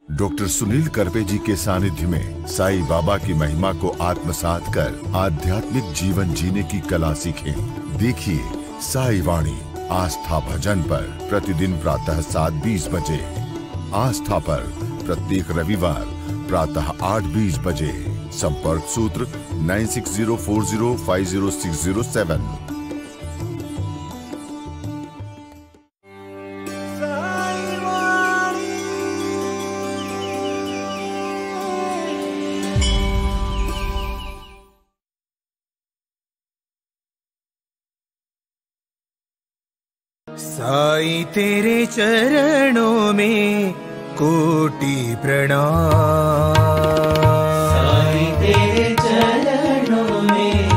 Doctor Sunil Karpe जी के सानिध्य में साईं बाबा की महिमा को आत्मसात कर आध्यात्मिक जीवन जीने की कला सीखें। देखिए साई वाणी आस्था भजन पर प्रतिदिन प्रातः 7:20 बजे, आस्था पर प्रत्येक रविवार प्रातः 8:20 बजे। संपर्क सूत्र 9604050607। साईं तेरे चरणों में कोटि प्रणाम। साईं तेरे चरणों में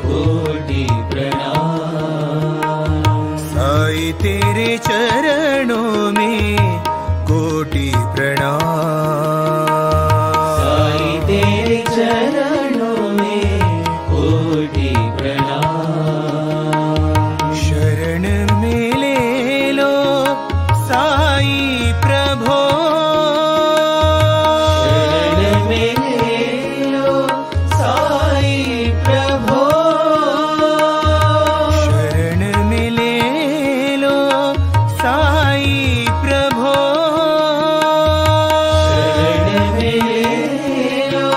कोटि प्रणाम। साईं तेरे चरणों में कोटि प्रणाम। साईं तेरे चरणों में कोटि प्रणाम। शरण में ले लो साईं प्रभो। शरण में ले लो साईं प्रभो। शरण में ले लो साईं प्रभो। शरण में ले लो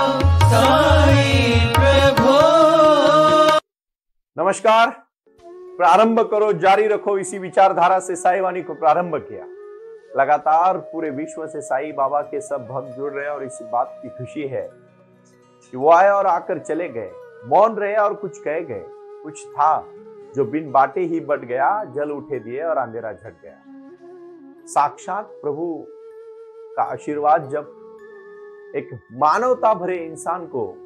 साईं प्रभो। नमस्कार। प्रारंभ करो जारी रखो, इसी विचारधारा से साई वाणी को प्रारंभ किया। लगातार पूरे विश्व से साई बाबा के सब भक्त जुड़ रहे हैं और इसी बात की खुशी है कि वो आए और आकर चले गए, मौन रहे और कुछ कह गए। कुछ था जो बिन बाटे ही बट गया, जल उठे दिए और अंधेरा झट गया। साक्षात प्रभु का आशीर्वाद जब एक मानवता भरे इंसान को,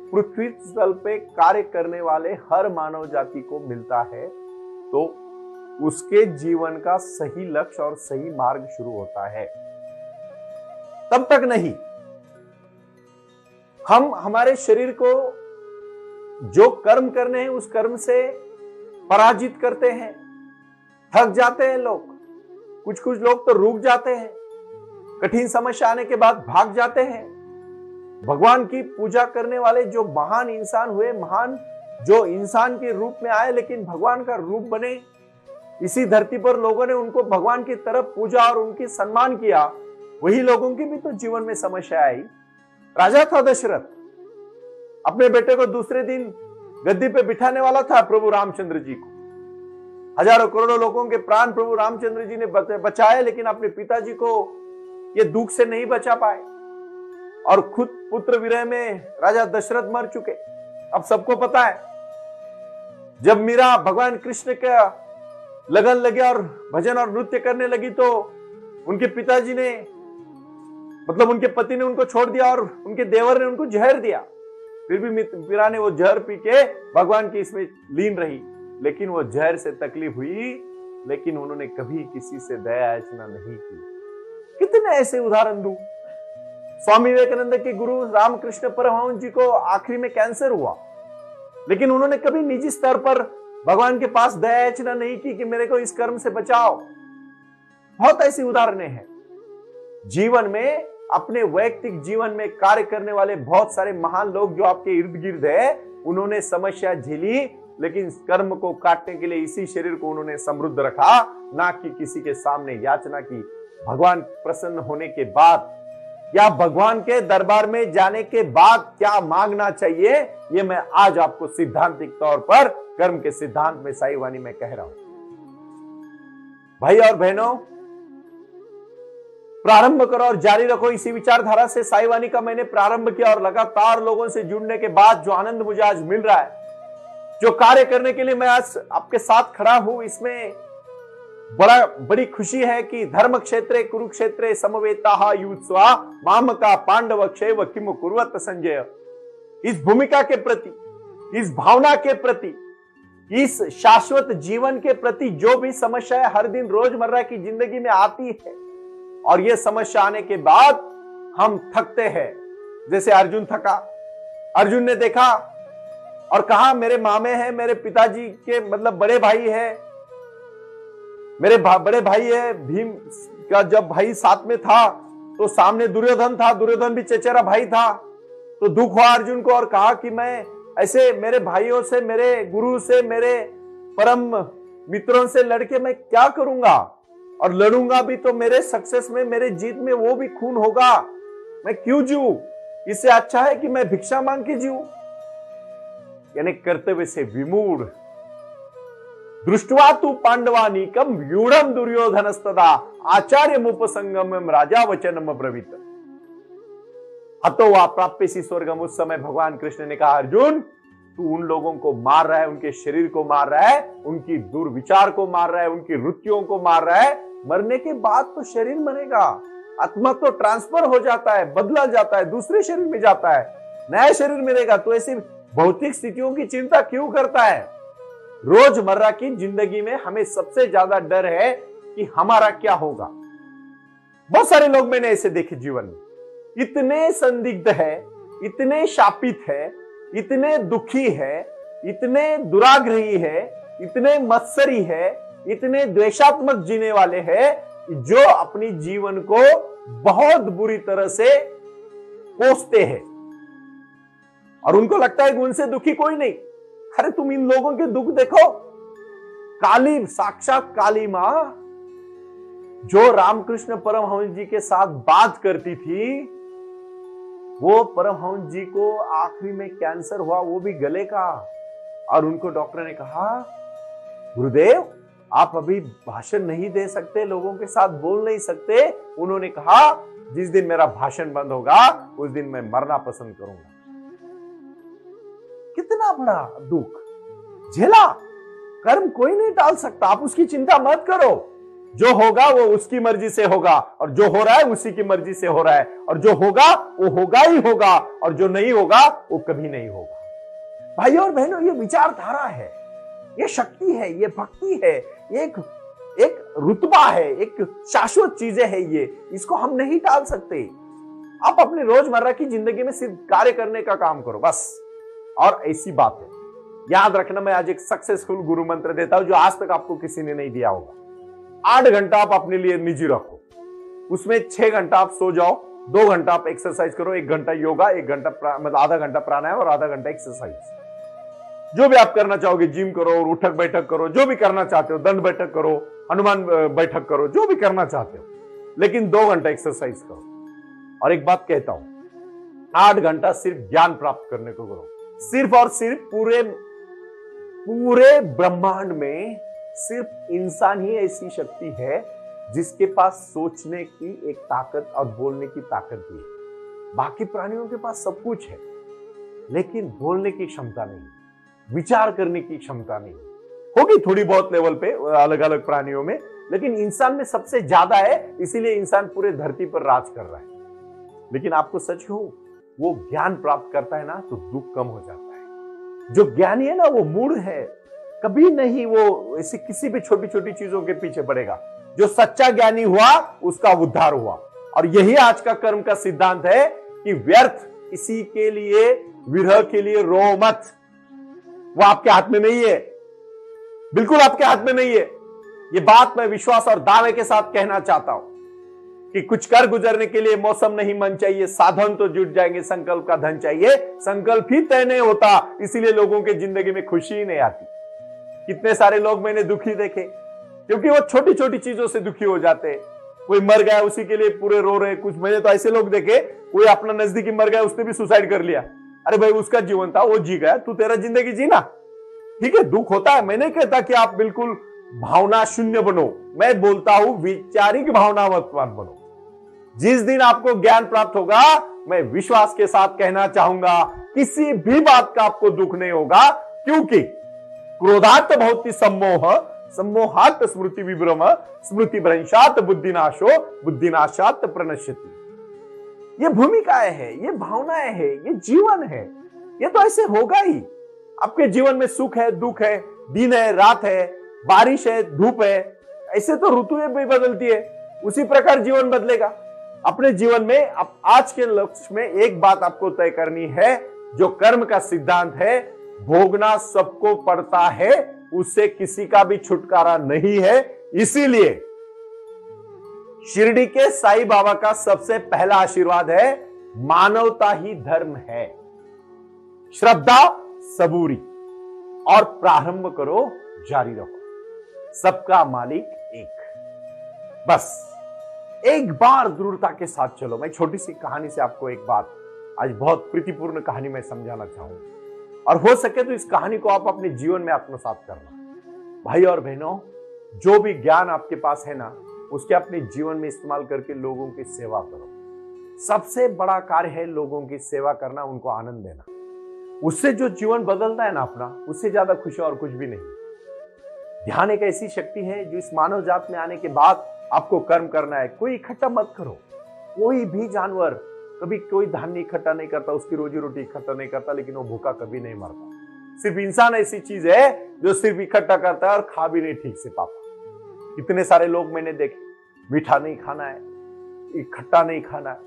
पृथ्वी तल पे कार्य करने वाले हर मानव जाति को मिलता है, तो उसके जीवन का सही लक्ष्य और सही मार्ग शुरू होता है। तब तक नहीं, हम हमारे शरीर को जो कर्म करने हैं उस कर्म से पराजित करते हैं, थक जाते हैं लोग। कुछ कुछ लोग तो रुक जाते हैं, कठिन समस्या आने के बाद भाग जाते हैं। भगवान की पूजा करने वाले जो महान इंसान हुए, महान जो इंसान के रूप में आए लेकिन भगवान का रूप बने, इसी धरती पर लोगों ने उनको भगवान की तरफ पूजा और उनकी सम्मान किया। वही लोगों की भी तो जीवन में समस्या आई। राजा था दशरथ, अपने बेटे को दूसरे दिन गद्दी पे बिठाने वाला था प्रभु रामचंद्र जी को। हजारों करोड़ों लोगों के प्राण प्रभु रामचंद्र जी ने बचाए, लेकिन अपने पिताजी को ये दुख से नहीं बचा पाए और खुद पुत्र विरह में राजा दशरथ मर चुके। अब सबको पता है, जब मीरा भगवान कृष्ण का लगन लगे और भजन और नृत्य करने लगी तो उनके पिताजी ने, मतलब उनके पति ने उनको छोड़ दिया और उनके देवर ने उनको जहर दिया। फिर भी मीरा ने वो जहर पी के भगवान की इसमें लीन रही, लेकिन वो जहर से तकलीफ हुई, लेकिन उन्होंने कभी किसी से दया याचना नहीं की। कितने ऐसे उदाहरण दूं। स्वामी विवेकानंद के गुरु रामकृष्ण परमहंस जी को आखिरी में कैंसर हुआ, लेकिन उन्होंने कभी निजी स्तर पर भगवान के पास दया याचना नहीं की कि मेरे को इस कर्म से बचाओ। बहुत ऐसी उदाहरणें हैं जीवन में। अपने वैयक्तिक जीवन में कार्य करने वाले बहुत सारे महान लोग जो आपके इर्द गिर्द है, उन्होंने समस्या झेली, लेकिन कर्म को काटने के लिए इसी शरीर को उन्होंने समृद्ध रखा, ना कि किसी के सामने याचना की। भगवान प्रसन्न होने के बाद या भगवान के दरबार में जाने के बाद क्या मांगना चाहिए, ये मैं आज आपको सिद्धांतिक तौर पर कर्म के सिद्धांत में साई वाणी में कह रहा हूं। भाई और बहनों, प्रारंभ करो और जारी रखो, इसी विचारधारा से साई वाणी का मैंने प्रारंभ किया और लगातार लोगों से जुड़ने के बाद जो आनंद मुझे आज मिल रहा है, जो कार्य करने के लिए मैं आज आपके साथ खड़ा हूं, इसमें बड़ी खुशी है कि धर्म क्षेत्रे कुरुक्षेत्रे समवेताः युत्स्वा मामका पांडव क्षैव किम कुर्वत संजय। इस भूमिका के प्रति, इस भावना के प्रति, इस शाश्वत जीवन के प्रति जो भी समस्याएं हर दिन रोजमर्रा की जिंदगी में आती है, और ये समस्या आने के बाद हम थकते हैं। जैसे अर्जुन थका, अर्जुन ने देखा और कहा मेरे मामे हैं, मेरे पिताजी के मतलब बड़े भाई है, मेरे बड़े भाई है भीम का जब भाई साथ में था तो सामने दुर्योधन था, दुर्योधन भी चचेरा भाई था। तो दुख हुआ अर्जुन को और कहा कि मैं ऐसे मेरे भाइयों से, मेरे गुरु से, मेरे परम मित्रों से लड़के मैं क्या करूंगा, और लड़ूंगा भी तो मेरे सक्सेस में, मेरे जीत में वो भी खून होगा, मैं क्यों जीऊं? इससे अच्छा है कि मैं भिक्षा मांग के जीऊं। यानी कर्तव्य से विमूढ़। दृष्टवा तु पांडवानीकम व्यूढ़म दुर्योधनस्तदा आचार्य उपसंगम राजा वचनम ब्रवीत। हतो वा प्राप्यसि स्वर्गम। उस समय भगवान कृष्ण ने कहा, अर्जुन तू उन लोगों को मार रहा है, उनके शरीर को मार रहा है, उनकी दुर्विचार को मार रहा है, उनकी रुचियों को मार रहा है। मरने के बाद तो शरीर मरेगा, आत्मा तो ट्रांसफर हो जाता है, बदला जाता है, दूसरे शरीर में जाता है, नया शरीर मिलेगा। तो ऐसी भौतिक स्थितियों की चिंता क्यों करता है? रोजमर्रा की जिंदगी में हमें सबसे ज्यादा डर है कि हमारा क्या होगा। बहुत सारे लोग मैंने ऐसे देखे जीवन में, इतने संदिग्ध है, इतने शापित है, इतने दुखी है, इतने दुराग्रही है, इतने मत्सरी है, इतने द्वेषात्मक जीने वाले हैं जो अपनी जीवन को बहुत बुरी तरह से कोसते हैं और उनको लगता है कि उनसे दुखी कोई नहीं। अरे तुम इन लोगों के दुख देखो। काली, साक्षात काली मां जो रामकृष्ण परमहंस जी के साथ बात करती थी, वो परमहंस जी को आखिरी में कैंसर हुआ, वो भी गले का, और उनको डॉक्टर ने कहा, गुरुदेव आप अभी भाषण नहीं दे सकते, लोगों के साथ बोल नहीं सकते। उन्होंने कहा, जिस दिन मेरा भाषण बंद होगा उस दिन मैं मरना पसंद करूंगा। कितना बड़ा दुख झेला। कर्म कोई नहीं टाल सकता, आप उसकी चिंता मत करो। जो होगा वो उसकी मर्जी से होगा, और जो हो रहा है उसी की मर्जी से हो रहा है, और जो होगा वो होगा ही होगा, और जो नहीं होगा वो कभी नहीं होगा। भाइयों और बहनों, ये विचारधारा है, ये शक्ति है, ये भक्ति है, एक रुतबा है, एक शाश्वत चीजें है ये, इसको हम नहीं टाल सकते। आप अपने रोजमर्रा की जिंदगी में सिर्फ कार्य करने का काम करो बस। और ऐसी बात है, याद रखना, मैं आज एक सक्सेसफुल गुरु मंत्र देता हूं जो आज तक आपको किसी ने नहीं दिया होगा। 8 घंटा आप अपने लिए निजी रखो, उसमें 6 घंटा आप सो जाओ, 2 घंटा आप एक्सरसाइज करो, 1 घंटा योगा, 1 घंटा मतलब आधा घंटा प्राणायाम और आधा घंटा एक्सरसाइज। जो भी आप करना चाहोगे, जिम करो, उठक बैठक करो, जो भी करना चाहते हो, दंड बैठक करो, हनुमान बैठक करो, जो भी करना चाहते हो, लेकिन 2 घंटा एक्सरसाइज करो। और एक बात कहता हूं, 8 घंटा सिर्फ ज्ञान प्राप्त करने को करो। सिर्फ और सिर्फ पूरे ब्रह्मांड में सिर्फ इंसान ही ऐसी शक्ति है जिसके पास सोचने की एक ताकत और बोलने की ताकत भी है। बाकी प्राणियों के पास सब कुछ है, लेकिन बोलने की क्षमता नहीं, विचार करने की क्षमता नहीं। होगी थोड़ी बहुत लेवल पे अलग अलग प्राणियों में, लेकिन इंसान में सबसे ज्यादा है, इसीलिए इंसान पूरे धरती पर राज कर रहा है। लेकिन आपको सच कहूं, वो ज्ञान प्राप्त करता है ना तो दुख कम हो जाता है। जो ज्ञानी है ना वो मूढ़ है, कभी नहीं वो ऐसी किसी भी छोटी छोटी चीजों के पीछे पड़ेगा। जो सच्चा ज्ञानी हुआ उसका उद्धार हुआ। और यही आज का कर्म का सिद्धांत है कि व्यर्थ किसी के लिए, विरह के लिए रो मत। वो आपके हाथ में नहीं है, बिल्कुल आपके हाथ में नहीं है। ये बात मैं विश्वास और दावे के साथ कहना चाहता हूं कि कुछ कर गुजरने के लिए मौसम नहीं मन चाहिए, साधन तो जुट जाएंगे, संकल्प का धन चाहिए। संकल्प ही तय नहीं होता, इसीलिए लोगों के जिंदगी में खुशी ही नहीं आती। कितने सारे लोग मैंने दुखी देखे क्योंकि वो छोटी छोटी चीजों से दुखी हो जाते हैं। कोई मर गया उसी के लिए पूरे रो रहे। कुछ मैंने तो ऐसे लोग देखे, कोई अपना नजदीकी मर गया उसने भी सुसाइड कर लिया। अरे भाई उसका जीवन था, वो जी गया, तू तेरा जिंदगी जीना। ठीक है, दुख होता है, मैं नहीं कहता कि आप बिल्कुल भावना शून्य बनो, मैं बोलता हूं वैचारिक भावनावान बनो। जिस दिन आपको ज्ञान प्राप्त होगा, मैं विश्वास के साथ कहना चाहूंगा, किसी भी बात का आपको दुख नहीं होगा, क्योंकि क्रोधात भवति सम्मोह, सम्मोहात स्मृति विभ्रम, स्मृति भ्रंशात बुद्धिनाशो, बुद्धिनाशात प्रणश्यति। ये भूमिकाएं है, ये भावनाएं है, ये जीवन है। ये तो ऐसे होगा ही। आपके जीवन में सुख है, दुख है, दिन है, रात है, बारिश है, धूप है, ऐसे तो ऋतुएं भी बदलती है। उसी प्रकार जीवन बदलेगा। अपने जीवन में आज के लक्ष्य में एक बात आपको तय करनी है, जो कर्म का सिद्धांत है, भोगना सबको पड़ता है, उससे किसी का भी छुटकारा नहीं है। इसीलिए शिरडी के साईं बाबा का सबसे पहला आशीर्वाद है, मानवता ही धर्म है। श्रद्धा, सबूरी और प्रारंभ करो, जारी रखो। सबका मालिक एक। बस एक बार दृढ़ता के साथ चलो। मैं छोटी सी कहानी से आपको एक बात, आज बहुत प्रीतिपूर्ण कहानी मैं समझाना चाहूंगा, और हो सके तो इस कहानी को आप अपने जीवन में आत्मसात करना। भाई और बहनों, जो भी ज्ञान आपके पास है ना, उसके अपने जीवन में इस्तेमाल करके लोगों की सेवा करो। सबसे बड़ा कार्य है लोगों की सेवा करना, उनको आनंद देना। उससे जो जीवन बदलता है ना अपना, उससे ज्यादा खुशी और कुछ भी नहीं। ध्यान एक ऐसी शक्ति है जो इस मानव जात में आने के बाद आपको कर्म करना है। कोई इकट्ठा मत करो। कोई भी जानवर कभी कोई धान्य इकट्ठा नहीं करता, उसकी रोजी रोटी इकट्ठा नहीं करता, लेकिन वो भूखा कभी नहीं मरता। सिर्फ इंसान ऐसी चीज है जो सिर्फ इकट्ठा करता है और खा भी नहीं ठीक से पाता। इतने सारे लोग मैंने देखे, मीठा नहीं खाना है, इकट्ठा नहीं खाना है,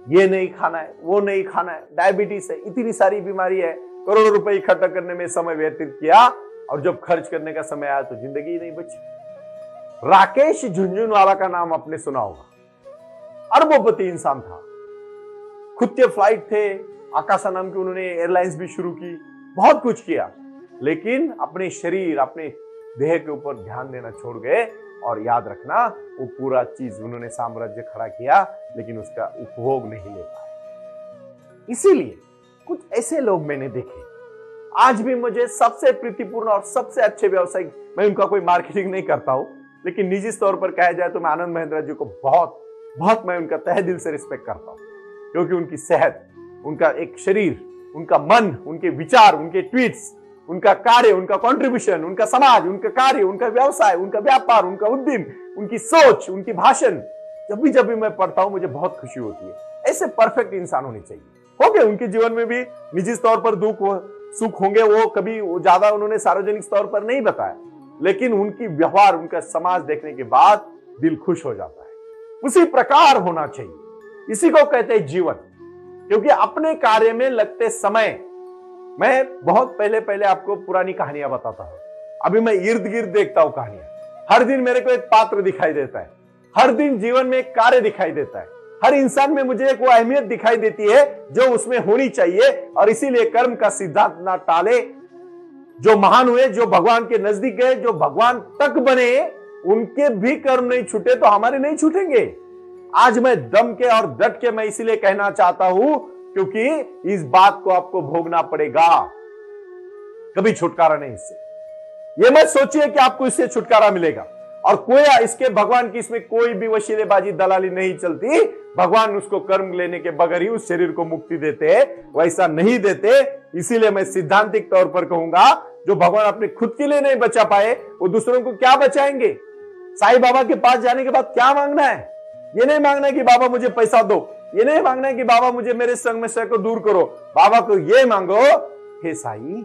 ये नहीं खाना है, वो नहीं खाना है, डायबिटीज है, इतनी सारी बीमारी है, करोड़ों रुपए इकट्ठा करने में समय व्यतीत किया, और जब खर्च करने का समय आया तो जिंदगी ही नहीं बची। राकेश झुंझुनवाला का नाम आपने सुना होगा। अरबोपति इंसान था, खुद के फ्लाइट थे, आकाशा नाम की उन्होंने एयरलाइंस भी शुरू की, बहुत कुछ किया, लेकिन अपने शरीर, अपने देह के ऊपर ध्यान देना छोड़ गए। और याद रखना, वो पूरा चीज उन्होंने साम्राज्य खड़ा किया, लेकिन उसका उपभोग नहीं ले पाए। इसीलिए कुछ ऐसे लोग मैंने देखे, आज भी मुझे सबसे प्रीतिपूर्ण और सबसे अच्छे व्यवसायिक, मैं उनका कोई मार्केटिंग नहीं करता हूं, लेकिन निजी तौर पर कहा जाए तो मैं आनंद महिंद्रा जी को बहुत बहुत मैं उनका तहे दिल से रिस्पेक्ट करता हूं, क्योंकि उनकी सेहत, उनका एक शरीर, उनका मन, उनके विचार, उनके ट्वीट्स, उनका कार्य, उनका कंट्रीब्यूशन, उनका समाज, उनका कार्य, उनका व्यवसाय, उनका व्यापार, उनका उद्यम, उनकी सोच, उनकी भाषण, जब भी मैं पढ़ता हूं मुझे बहुत खुशी होती है। ऐसे परफेक्ट इंसान होने चाहिए। हो गए उनके जीवन में भी निजी तौर पर दुख सुख होंगे, वो कभी ज्यादा उन्होंने सार्वजनिक तौर पर नहीं बताया, लेकिन उनकी व्यवहार, उनका समाज देखने के बाद दिल खुश हो जाता है। उसी प्रकार होना चाहिए। इसी को कहते हैं जीवन। क्योंकि अपने कार्य में लगते समय, मैं बहुत पहले आपको पुरानी कहानियां बताता हूं, अभी मैं इर्द गिर्द देखता हूं कहानियां। हर दिन मेरे को एक पात्र दिखाई देता है, हर दिन जीवन में एक कार्य दिखाई देता है, हर इंसान में मुझे एक वो अहमियत दिखाई देती है जो उसमें होनी चाहिए। और इसीलिए कर्म का सिद्धांत ना टाले। जो महान हुए, जो भगवान के नजदीक गए, जो भगवान तक बने, उनके भी कर्म नहीं छूटे तो हमारे नहीं छूटेंगे। आज मैं दम के और डट के मैं इसीलिए कहना चाहता हूं, क्योंकि इस बात को आपको भोगना पड़ेगा, कभी छुटकारा नहीं इससे। ये मत सोचिए कि आपको इससे छुटकारा मिलेगा, और कोई इसके भगवान की इसमें कोई भी वशीलेबाजी, दलाली नहीं चलती। भगवान उसको कर्म लेने के बगैर ही उस शरीर को मुक्ति देते हैं, वैसा नहीं देते। इसीलिए मैं सिद्धांतिक तौर पर कहूंगा, जो भगवान अपने खुद के लिए नहीं बचा पाए, वो दूसरों को क्या बचाएंगे। साईं बाबा के पास जाने के बाद क्या मांगना है? ये नहीं मांगना है कि बाबा मुझे पैसा दो, ये नहीं मांगना है कि बाबा मुझे मेरे संग को दूर करो। बाबा को ये मांगो, हे साईं,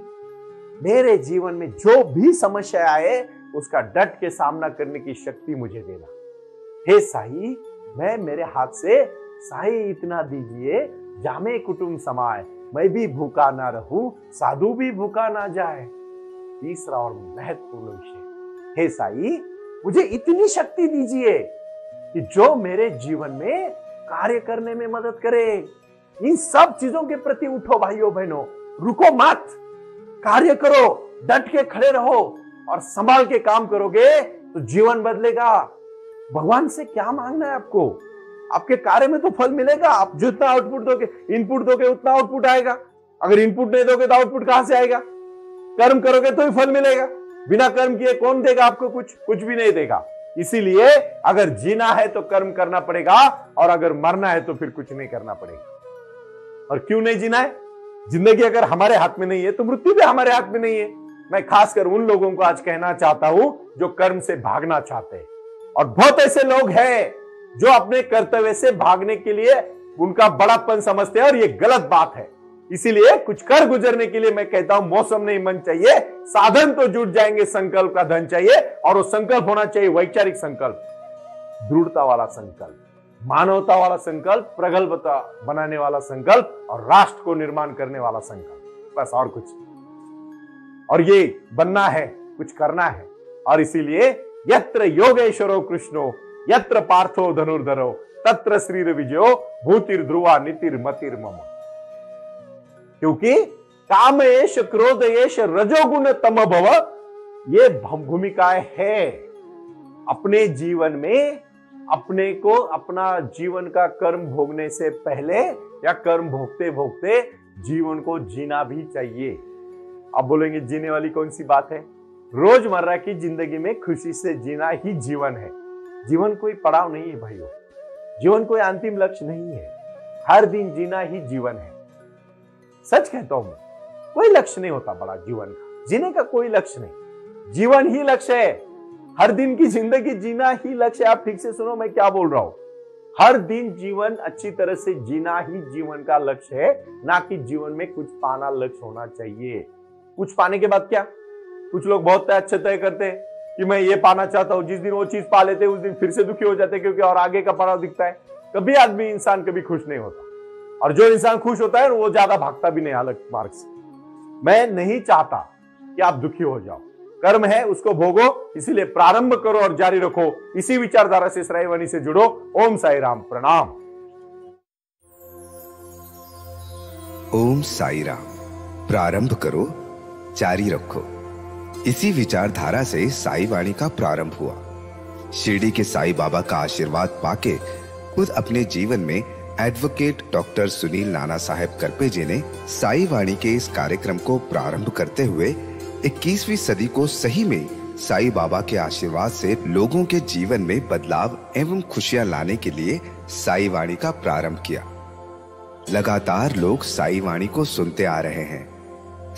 मेरे जीवन में जो भी समस्या आए उसका डट के सामना करने की शक्ति मुझे देना। हे साईं, मैं मेरे हाथ से साईं इतना दीजिए, जामे कुटुंब समाए, मैं भी भूखा ना रहूं, साधु भी भूखा ना जाए। तीसरा और महत्वपूर्ण विषय, हे साईं, मुझे इतनी शक्ति दीजिए कि जो मेरे जीवन में कार्य करने में मदद करे। इन सब चीजों के प्रति उठो भाइयों बहनों, रुको मत, कार्य करो, डट के खड़े रहो, और संभाल के काम करोगे तो जीवन बदलेगा। भगवान से क्या मांगना है आपको? आपके कार्य में तो फल मिलेगा। आप जितना आउटपुट दोगे, इनपुट दोगे, उतना आउटपुट आएगा। अगर इनपुट नहीं दोगे तो आउटपुट कहां से आएगा? कर्म करोगे तो ही फल मिलेगा। बिना कर्म किए कौन देगा आपको? कुछ भी नहीं देगा। इसीलिए अगर जीना है तो कर्म करना पड़ेगा, और अगर मरना है तो फिर कुछ नहीं करना पड़ेगा। और क्यों नहीं जीना है? जिंदगी अगर हमारे हाथ में नहीं है तो मृत्यु भी हमारे हाथ में नहीं है। मैं खासकर उन लोगों को आज कहना चाहता हूं जो कर्म से भागना चाहते हैं। और बहुत ऐसे लोग हैं जो अपने कर्तव्य से भागने के लिए उनका बड़ापन समझते हैं, और ये गलत बात है। इसीलिए कुछ कर गुजरने के लिए मैं कहता हूं, मौसम नहीं मन चाहिए, साधन तो जुट जाएंगे, संकल्प का धन चाहिए। और वो संकल्प होना चाहिए वैचारिक संकल्प, दृढ़ता वाला संकल्प, मानवता वाला संकल्प, प्रगल्भता बनाने वाला संकल्प, और राष्ट्र को निर्माण करने वाला संकल्प, बस और कुछ। और ये बनना है, कुछ करना है। और इसीलिए यत्र योगेश्वरो कृष्णो यत्र पार्थो धनुर्धरो तत्र श्रीर विजयो भूतिर ध्रुवा नीतिर मतिर मम। क्योंकि काम एश, क्रोध एश, रजोगुण तम भव, ये भूमिकाएं है। अपने जीवन में अपने को अपना जीवन का कर्म भोगने से पहले या कर्म भोगते भोगते जीवन को जीना भी चाहिए। आप बोलेंगे जीने वाली कौन सी बात है? रोजमर्रा की जिंदगी में खुशी से जीना ही जीवन है। जीवन कोई पड़ाव नहीं है भाइयों, जीवन कोई अंतिम लक्ष्य नहीं है। हर दिन जीना ही जीवन है। सच कहता हूं मैं, कोई लक्ष्य नहीं होता बड़ा जीवन का, जीने का कोई लक्ष्य नहीं, जीवन ही लक्ष्य है। हर दिन की जिंदगी जीना ही लक्ष्य है। आप ठीक से सुनो मैं क्या बोल रहा हूं। हर दिन जीवन अच्छी तरह से जीना ही जीवन का लक्ष्य है, ना कि जीवन में कुछ पाना लक्ष्य होना चाहिए। कुछ पाने के बाद क्या? कुछ लोग बहुत अच्छे तय करते हैं कि मैं ये पाना चाहता हूं, जिस दिन वो चीज पा लेते उस दिन फिर से दुखी हो जाते क्योंकि और आगे का पड़ाव दिखता है। कभी आदमी इंसान कभी खुश नहीं होता, और जो इंसान खुश होता है वो ज्यादा भागता भी नहीं अलग मार्ग से। मैं नहीं चाहता कि आप दुखी हो जाओ। कर्म है उसको भोगो, इसीलिए प्रारंभ करो और जारी रखो। इसी विचारधारा से साई वाणी से जुड़ो। ओम साई राम। प्रणाम। ओम साई राम। प्रारंभ करो, जारी रखो। इसी विचारधारा से साई वाणी का प्रारंभ हुआ। शिरडी के साई बाबा का आशीर्वाद पाके खुद अपने जीवन में एडवोकेट डॉक्टर सुनील नाना साहेब करपे जी ने साई वाणी के इस कार्यक्रम को प्रारंभ करते हुए 21वीं सदी को सही में साई बाबा के आशीर्वाद से लोगों के जीवन में बदलाव एवं खुशियां लाने के लिए साई वाणी का प्रारंभ किया। लगातार लोग साई वाणी को सुनते आ रहे हैं।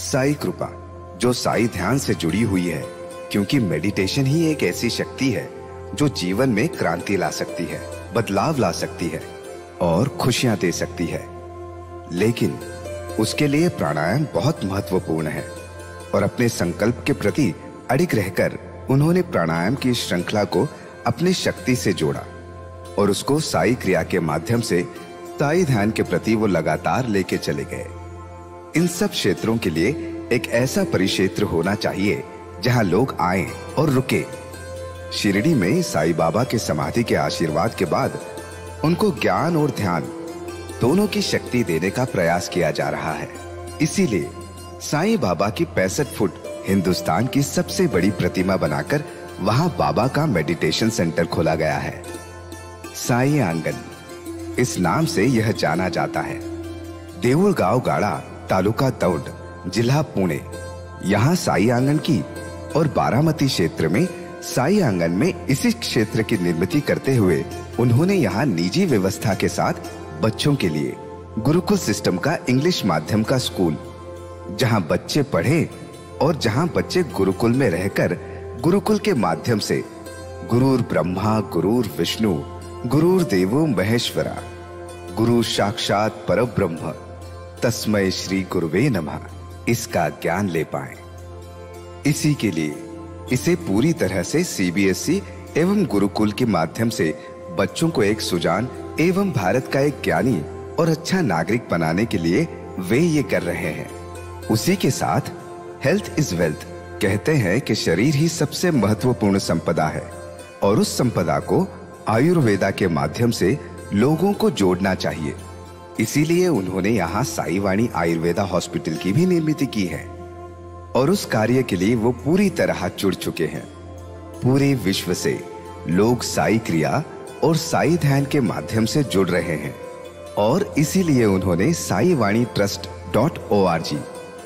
साई कृपा जो साई ध्यान से जुड़ी हुई है, क्योंकि मेडिटेशन ही एक ऐसी शक्ति है जो जीवन में क्रांति ला सकती है, बदलाव ला सकती है और खुशियां दे सकती है। लेकिन उसके लिए प्राणायाम बहुत महत्वपूर्ण है और अपने संकल्प के प्रति अडिग रहकर उन्होंने प्राणायाम की श्रृंखला को अपनी शक्ति से जोड़ा और उसको साई क्रिया के माध्यम से साई ध्यान के प्रति वो लगातार लेके चले गए। इन सब क्षेत्रों के लिए एक ऐसा परिक्षेत्र होना चाहिए जहां लोग आएं और रुके। शिरडी में साई बाबा के समाधि के आशीर्वाद के बाद उनको ज्ञान और ध्यान दोनों की शक्ति देने का प्रयास किया जा रहा है। इसीलिए साईं बाबा की 65 फुट हिंदुस्तान की सबसे बड़ी प्रतिमा बनाकर वहां बाबा का मेडिटेशन सेंटर खोला गया है। साई आंगन इस नाम से यह जाना जाता है। देऊळगाव गाड़ा, तालुका दौंड, जिला पुणे, यहाँ साई आंगन की और बारामती क्षेत्र में साई आंगन में इसी क्षेत्र की निर्मित करते हुए उन्होंने यहाँ निजी व्यवस्था के साथ बच्चों के लिए गुरुकुल सिस्टम का इंग्लिश माध्यम का स्कूल, जहाँ बच्चे पढ़े और जहाँ बच्चे गुरुकुल में रहकर गुरुकुल के माध्यम से गुरुर ब्रह्मा गुरुर विष्णु गुरुर देवो महेश्वरा गुरु साक्षात परब्रह्म तस्मै श्री गुरुवे नमः इसका ज्ञान ले पाएं। इसी के लिए इसे पूरी तरह से सीबीएसई एवं गुरुकुल के माध्यम से बच्चों को एक सुजान एवं भारत का एक ज्ञानी और अच्छा नागरिक बनाने के लिए वे ये कर रहे हैं। उसी के साथ हेल्थ इज वेल्थ कहते हैं कि शरीर ही सबसे महत्वपूर्ण संपदा है और उस संपदा को आयुर्वेदा के माध्यम से लोगों को जोड़ना चाहिए। इसीलिए उन्होंने यहाँ साई वाणी आयुर्वेदा हॉस्पिटल की भी निर्मित की है और उस कार्य के लिए वो पूरी तरह जुड़ चुके हैं। पूरे विश्व से लोग साई क्रिया और साई ध्यान के माध्यम से जुड़ रहे हैं और इसीलिए उन्होंने साई वाणी trust.org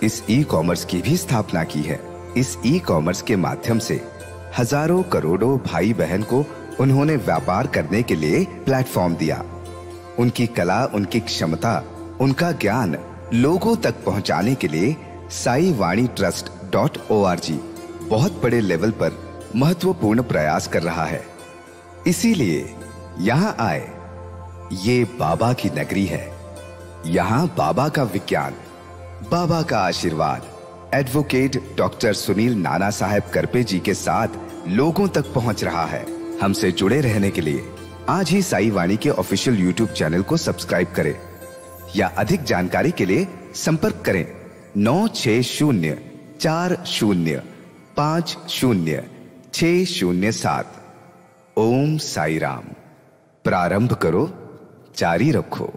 इस ई कॉमर्स की भी स्थापना की है। इस ई कॉमर्स के माध्यम से हजारों करोड़ों भाई बहन को उन्होंने व्यापार करने के लिए प्लेटफॉर्म दिया। उनकी कला, उनकी क्षमता, उनका ज्ञान लोगों तक पहुंचाने के लिए साई वाणी trust.org बहुत बड़े लेवल पर महत्वपूर्ण प्रयास कर रहा है। इसीलिए यहाँ आए। ये बाबा की नगरी है। यहाँ बाबा का विज्ञान, बाबा का आशीर्वाद एडवोकेट डॉक्टर सुनील नाना साहेब करपे जी के साथ लोगों तक पहुंच रहा है। हमसे जुड़े रहने के लिए आज ही साई वाणी के ऑफिशियल यूट्यूब चैनल को सब्सक्राइब करें या अधिक जानकारी के लिए संपर्क करें 9604050607। ओम साई राम। प्रारंभ करो, जारी रखो।